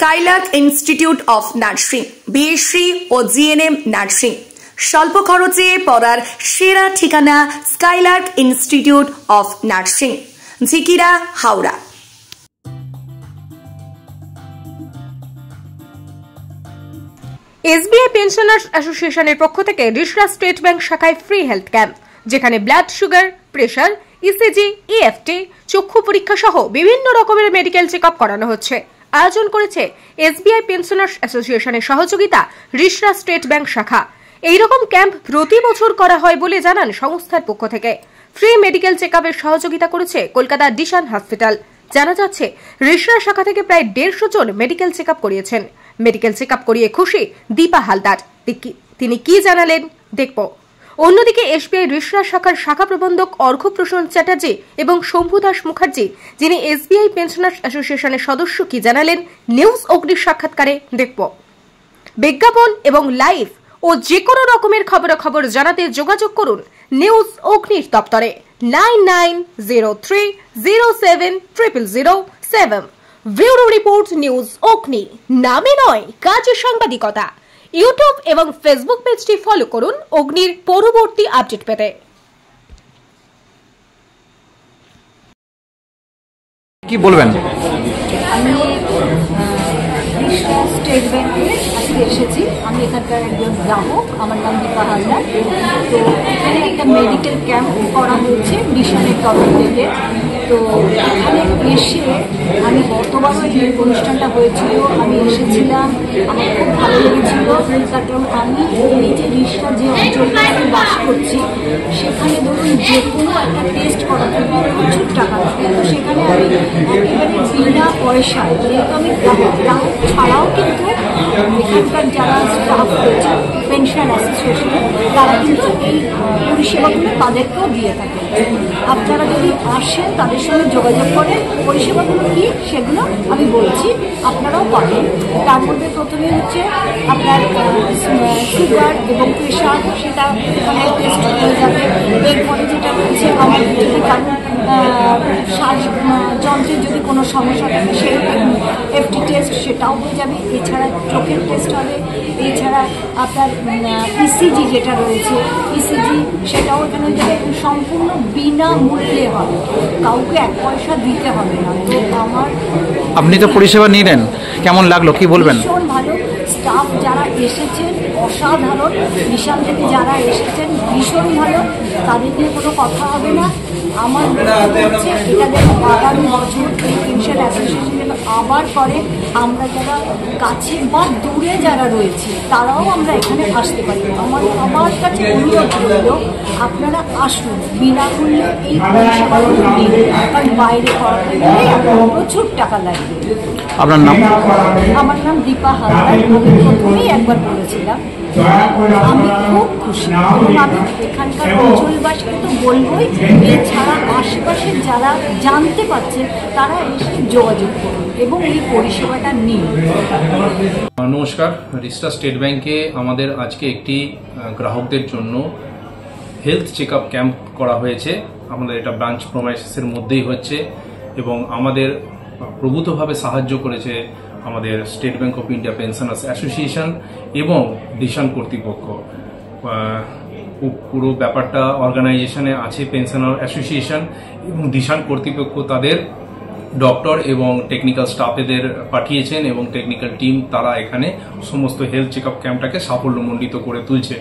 Skylark institute of nursing, BSc ও GNM nursing. স্বল্প খরচে পড়ার সেরা ঠিকানা Skylark institute of nursing, Jhikira, Howrah. SBI pensioners অ্যাসোসিয়েশনের পক্ষ থেকে রিষড়া স্টেট ব্যাংক শাখায় ফ্রি হেলথ ক্যাম্প, যেখানে blood sugar, pressure, ECG, EFT, চক্ষু পরীক্ষা সহ বিভিন্ন রকমের মেডিকেল চেক আপ করানো হচ্ছে। আয়োজন করেছে এসবিআই পেনশনার্স অ্যাসোসিয়েশনের সহযোগিতা রিষড়া স্টেট ব্যাংক শাখা। এইরকম ক্যাম্প প্রতি বছর করা হয় বলে জানান সংস্থার পক্ষ থেকে। ফ্রি মেডিকেল চেক আপের সহযোগিতা করেছে কলকাতা ডিশান হসপিটাল। জানা যাচ্ছে রিষড়া শাখা থেকে প্রায় 150 জন মেডিকেল চেক আপ করিয়েছেন। মেডিকেল চেক আপ করিয়ে খুশি দীপা হালদার। তিনি কি জানালেন দেখব। অন্যদিকে এসবিআই রিষড়া শাখার শাখা প্রবন্ধক অর্ঘ্যপ্রসন্ন চ্যাটার্জি এবং শম্ভু দাস মুখার্জি, যিনি এসবিআই পেনশনার্স অ্যাসোসিয়েশনের সদস্য, কি জানালেন নিউজ অগ্নির সাক্ষাৎকারে দেখব। বিজ্ঞাপন এবং লাইভ ও যে কোনো রকমের খবরাখবর জানাতে যোগাযোগ করুন নিউজ অগ্নির দপ্তরে 9903070007। ব্যুরো রিপোর্ট নিউজ অগ্নি। নামে নয়, কাজে সাংবাদিকতা। ইউটিউব এবং ফেসবুক পেজটি ফলো করুন অগ্নির পরবর্তী আপডেট পেতে। কি বলবেন? আমি স্টেট ব্যাংকে আজকে এসেছি। আমি এখানকার একজন গ্রাহক। আমার নাম দীপা হালদার। তো এখানে একটা মেডিকেল ক্যাম্প করা হয়েছে ডিশানের তরফ থেকে। তো এখানে এসে আমি গতবার যে অনুষ্ঠানটা হয়েছিল আমি এসেছিলাম, আমার খুব ভালো লেগেছিল। তার কারণ আমি এই যে রিষড়া যে অঞ্চলটা আমি বাস করছি, সেখানে ধরুন যে কোনো একটা টেস্ট করাতে প্রচুর টাকা লাগে। তো সেখানে আমি একেবারে বিনা পয়সায়, যেহেতু আমি গ্রাহক ছাড়াও কিন্তু এখানকার যারা স্টাফ রয়েছে পেনশন অ্যাসোসিয়েশনে, তারা কিন্তু এই পরিষেবাগুলো তাদেরকেও দিয়ে থাকে। আপনারা যদি আসেন তাদের সঙ্গে যোগাযোগ করেন, পরিষেবাগুলো কী সেগুলো আমি বলছি, আপনারাও পাবেন। তার মধ্যে প্রথমে হচ্ছে আপনার সুগার এবং প্রেশার, সেটা এখানে টেস্ট হয়ে যাবে। এরপরে যেটা রয়েছে আমার যদি কারণ শ্বাস যন্ত্রের যদি কোনো সমস্যা থাকে সেরকম এফটি টেস্ট, সেটাও হয়ে যাবে। এছাড়া চোখের টেস্ট হবে। এছাড়া আপনার ইসিজি যেটা রয়েছে, ইসিজি সেটাও এখানে হয়ে যাবে। সম্পূর্ণ বিনামূল্যে হবে, কাউকে 1 পয়সা দিতে হবে না। তো আপনি তো পরিষেবা নিলেন, কেমন লাগলো কি বলবেন? ভীষণ ভালো। স্টাফ যারা এসেছেন অসাধারণ, ডিশান থেকে যারা এসেছেন ভীষণ ভালো, তাদের নিয়ে কোনো কথা হবে না। আমার হচ্ছে এটা যেন আগামী বছর এই পেনশন অ্যাসোসিয়েশন যেন আবার করে, আমরা যারা কাছে বা দূরে যারা রয়েছে তারাও আমরা এখানে আসতে পারি। আমার কাছে অনুরোধ রইল, আপনারা আসুন, বিনামূল্যে এই পরিষেবাগুলো দিন, কারণ বাইরে করাতে গেলে প্রচুর টাকা লাগবে। আপনার নাম? আমার নাম দীপা হালদার। আমি প্রথমেই একবার বলেছিলাম আমি খুব খুশি, এবং আমি এখানকার অঞ্চলবাসীকে তো বলবই, এছাড়া আশেপাশের যারা জানতে পারছেন তারা এসে যোগাযোগ করুন এবং এই পরিষেবাটা নিন। নমস্কার, রিষড়া স্টেট ব্যাংকে আমাদের আজকে একটি গ্রাহকদের জন্য হেলথ চেক আপ ক্যাম্প করা হয়েছে। আমাদের এটা ব্রাঞ্চ প্রমাইসেসের মধ্যেই হচ্ছে এবং আমাদের প্রভূতভাবে সাহায্য করেছে আমাদের স্টেট ব্যাংক অফ ইন্ডিয়া পেনশনার্স অ্যাসোসিয়েশন এবং ডিশান কর্তৃপক্ষ। পুরো ব্যাপারটা অর্গানাইজেশনে আছে পেনশনার অ্যাসোসিয়েশন এবং ডিশান কর্তৃপক্ষ তাদের ডক্টর এবং টেকনিক্যাল স্টাফেদের পাঠিয়েছেন এবং টেকনিক্যাল টিম তারা এখানে সমস্ত হেলথ চেক আপ ক্যাম্পটাকে সাফল্যমণ্ডিত করে তুলছে।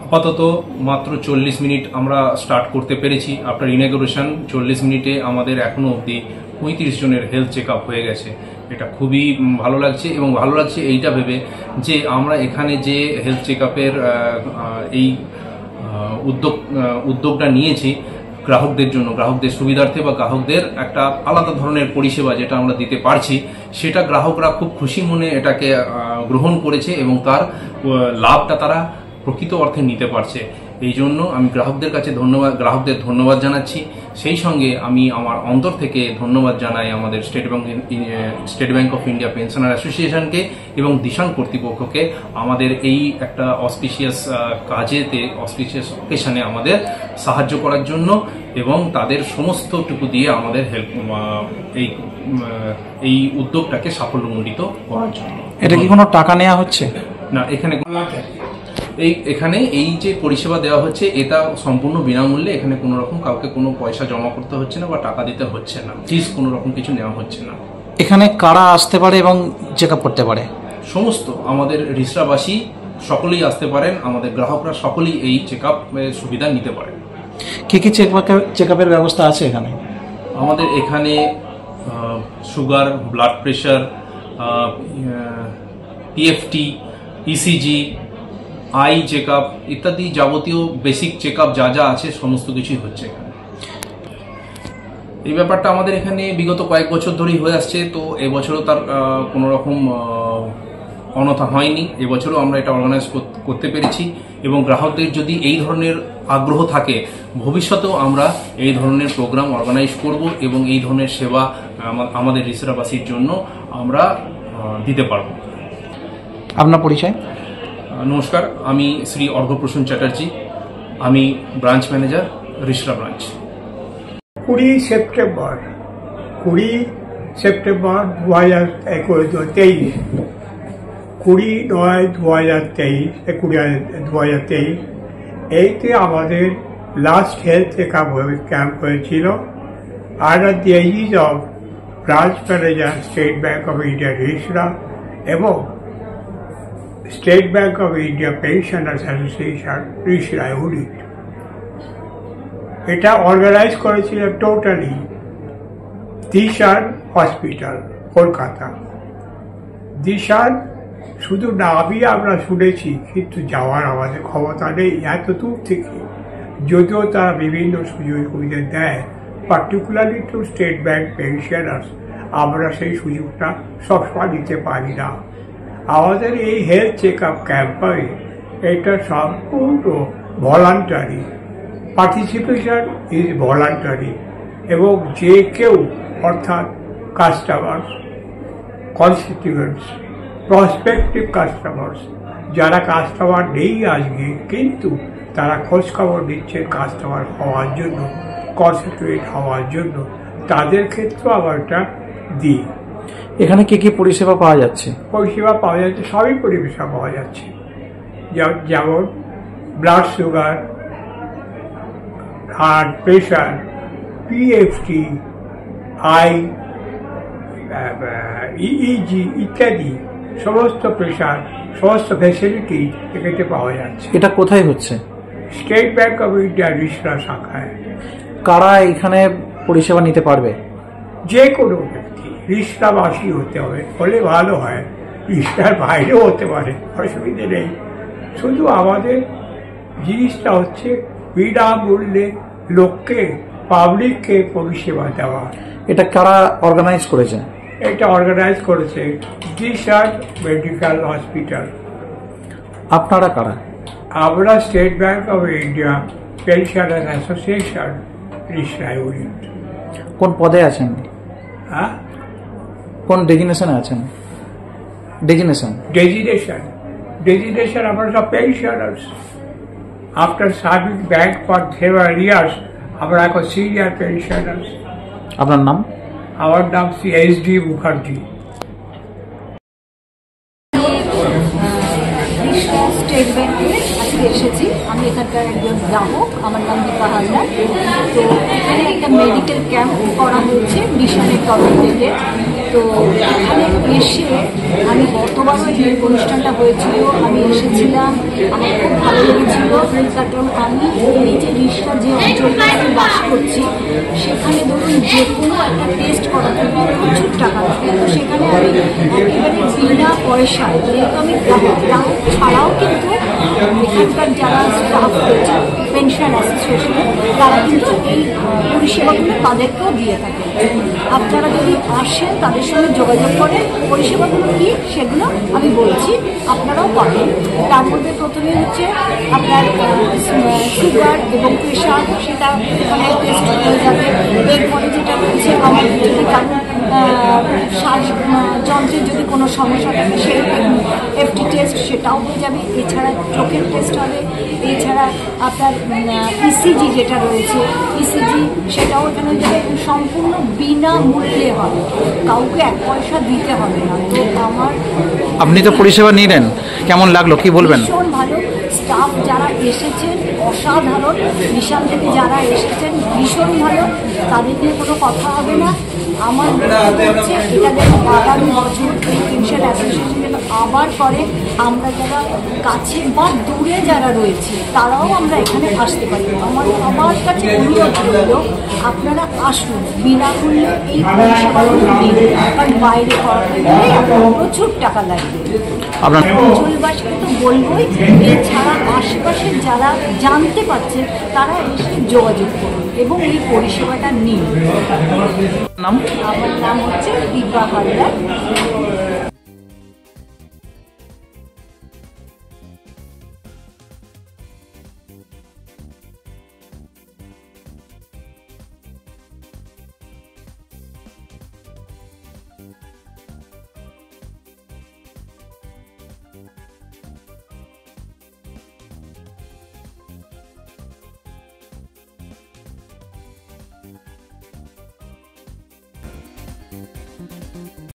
আপাতত মাত্র 40 মিনিট আমরা স্টার্ট করতে পেরেছি। আফটার ইনঅগ্রেশন 40 মিনিটে আমাদের এখনো অবধি 35 জনের হেলথ চেক আপ হয়ে গেছে। এটা খুবই ভালো লাগছে এবং ভালো লাগছে এইটা ভেবে যে আমরা এখানে যে হেলথ চেক আপের এই উদ্যোগটা নিয়েছি গ্রাহকদের জন্য, গ্রাহকদের সুবিধার্থে বা গ্রাহকদের একটা আলাদা ধরনের পরিষেবা যেটা আমরা দিতে পারছি, সেটা গ্রাহকরা খুব খুশি মনে এটাকে গ্রহণ করেছে এবং তার লাভটা তারা প্রকৃত অর্থে নিতে পারছে। এই জন্য আমি গ্রাহকদের কাছে গ্রাহকদের ধন্যবাদ জানাচ্ছি। সেই সঙ্গে আমি আমার অন্তর থেকে ধন্যবাদ জানাই আমাদের স্টেট ব্যাংক অফ ইন্ডিয়া পেনশনার অ্যাসোসিয়েশনকে এবং দিশান কর্তৃপক্ষকে আমাদের এই একটা অসপিশিয়াস কাজেতে অসপিশিয়াস অকেশনে আমাদের সাহায্য করার জন্য এবং তাদের সমস্তটুকু দিয়ে আমাদের হেল্প এই উদ্যোগটাকে সাফল্যমণ্ডিত করার জন্য। এটা কি কোনো টাকা নেওয়া হচ্ছে? না, এখানে এই যে পরিষেবা দেওয়া হচ্ছে এটা সম্পূর্ণ বিনামূল্যে। এখানে কোনো রকম কাউকে কোনো পয়সা জমা করতে হচ্ছে না বা টাকা দিতে হচ্ছে না, ফিস কোনো রকম কিছু নেওয়া হচ্ছে না। এখানে কারা আসতে পারে এবং চেক আপ করতে পারে? সমস্ত আমাদের রিসরাবাসী সকলেই আসতে পারেন, আমাদের গ্রাহকরা সকলেই এই চেক আপ সুবিধা নিতে পারেন। কি কি চেক আপের ব্যবস্থা আছে এখানে? আমাদের এখানে sugar, blood pressure, PFT, ECG, eye check up ইত্যাদি যাবতীয় বেসিক চেক আপ যা যা আছে সমস্ত কিছুই হচ্ছে এখানে। এই ব্যাপারটা আমাদের এখানে বিগত কয়েক বছর ধরেই হয়ে আসছে, তো এবছরও তার কোনো রকম অনথা হয়নি। এবছরও আমরা এটা অর্গানাইজ করতে পেরেছি এবং গ্রাহকদের যদি এই ধরনের আগ্রহ থাকে ভবিষ্যতেও আমরা এই ধরনের প্রোগ্রাম অর্গানাইজ করব এবং এই ধরনের সেবা আমাদের রিসরাবাসীর জন্য আমরা দিতে পারব। আপনার পরিচয়? নমস্কার, আমি শ্রী অর্ঘ্যপ্রসূন চ্যাটার্জি, আমি branch manager, Rishra branch. 20 September 2023 20/9/2023 এইতে আমাদের লাস্ট হেলথ চেকআপ ক্যাম্প হয়েছিল। Under the aegis of branch manager State Bank of India Rishra এবং State Bank of India pensioners association Rishra unit. এটা অর্গানাইজ করেছিল টোটালি দিশান হসপিটাল, কলকাতা। দিশান শুধু নামই আমরা শুনেছি, কিন্তু যাওয়ার আমাদের ক্ষমতা নেই এত দূর থেকে, যদিও তারা বিভিন্ন সুযোগ সুবিধা দেয়, particularly two state bank pensioners. আমরা সেই সুযোগটা সবসময় দিতে পারি না। আমাদের এই হেলথ চেক আপ ক্যাম্পে এটা সম্পূর্ণ ভলান্টারি, পার্টিসিপেশন ইজ ভলান্টারি এবং যে কেউ অর্থাৎ কাস্টমার্স, কনস্টিটিউয়েন্টস, প্রসপেক্টিভ কাস্টমার্স, যারা কাস্টমার নেই আজকে কিন্তু তারা খোঁজখবর নিচ্ছেন কাস্টমার হওয়ার জন্য, কনস্টিটিউয়েন্ট হওয়ার জন্য, তাদের ক্ষেত্রেও আমরা এটা দিই। এখানে কি কি পরিষেবা পাওয়া যাচ্ছে? পরিষেবা পাওয়া যাচ্ছে, সবই পরিষেবা পাওয়া যাচ্ছে, যেমন blood sugar, heart pressure, PFT, I, EEG ইত্যাদি সমস্ত প্রেশার, সমস্ত ফ্যাসিলিটি এখানে পাওয়া যাচ্ছে। এটা কোথায় হচ্ছে? স্টেট ব্যাংক অফ ইন্ডিয়া রিসরা শাখায়। কারা এখানে পরিষেবা নিতে পারবে? যে কোনো ব্যক্তি, রিসরাবাসী হতে হবে, হলে ভালো হয়, রিসরার বাইরেও হতে পারে, অসুবিধে নেই। শুধু আমাদের জিনিসটা হচ্ছে বিনামূল্যে লোককে, পাবলিককে পরিষেবা দেওয়া। এটা কারা অর্গানাইজ করেছে? এটা অর্গানাইজ করেছে দিশান মেডিকেল হসপিটাল। আপনারা কারা? আমরা state Bank of India pensioner association Rishra unit. কোন পদে আছেন? হ্যাঁ, কোন ডেজিগনেশনে আছেন? ডেজিগনেশন আমরা সব pensioners. After serving bank for several years আমরা এখন সিনিয়র পেনশনার্স। আপনার নাম? আমার নাম শ্রী এস.ডি. মুখার্জি। স্টেট ব্যাংকে আজকে এসেছি, আমি এখানকার একজন গ্রাহক, আমার নাম দীপা হালদার। তো এখানে একটা মেডিকেল ক্যাম্প করা হয়েছে মিশনের তরফ থেকে। তো এখানে এসে আমি গতবার যে অনুষ্ঠানটা হয়েছিল আমি এসেছিলাম, আমার খুব ভালো লেগেছিল। কারণ আমি এই যে রিসরা যে অঞ্চলটা আমি বাস করছি সেখানে ধরুন যে কোনো একটা টেস্ট করাতে প্রচুর টাকা লাগে। তো সেখানে আমি একেবারে বিনা পয়সায়, যেহেতু আমি গ্রাহক ছাড়াও কিন্তু এখানকার যারা স্টাফ রয়েছে পেনশন অ্যাসোসিয়েশনে তারা কিন্তু এই পরিষেবাগুলো তাদেরকেও দিয়ে থাকে। আপনারা যদি আসেন তাদের সঙ্গে যোগাযোগ করেন, পরিষেবাগুলো কী সেগুলো আমি বলছি, আপনারাও পাবেন। তার মধ্যে প্রথমে হচ্ছে আপনার সুগার এবং প্রেশার, সেটা এখানে টেস্ট হয়ে যাবে। এরপরে যেটা রয়েছে আমার যদি কারণ শ্বাস যন্ত্রের যদি কোনো সমস্যা থাকে সেই এফটি টেস্ট সেটাও হয়ে যাবে। এছাড়া চোখের টেস্ট হবে, এছাড়া আপনার ইসিজি যেটা রয়েছে ইসিজি সেটাও এখানে যাবে, সম্পূর্ণ বিনামূল্যে হবে, কাউকে 1 পয়সা দিতে হবে না। তো আমার আপনি তো পরিষেবা নিলেন, কেমন লাগলো কি বলবেন? ভীষণ ভালো, স্টাফ যারা এসেছেন অসাধারণ, বিশাল থেকে যারা এসেছেন ভীষণ ভালো, তাদের নিয়ে কোনো কথা হবে না। আমার হচ্ছে এটা যেন আগামী বছর এই পেনশন অ্যাসোসিয়েশন যেন আবার করে, আমরা যারা কাছে বা দূরে যারা রয়েছে তারাও আমরা এখানে আসতে পারি। আমার কাছে অনুরোধ রইল আপনারা আসুন, বিনামূল্যে এই পরিষেবাগুলো দিন, কারণ বাইরে করাতে গেলে প্রচুর টাকা লাগবে। অঞ্চলবাসীকে তো বলবই, এছাড়া আশেপাশে যারা জানতে পারছে তারা এসে যোগাযোগ করুন এবং এই পরিষেবাটা নিন। নাম? আমার নাম হচ্ছে দীপা হালদার।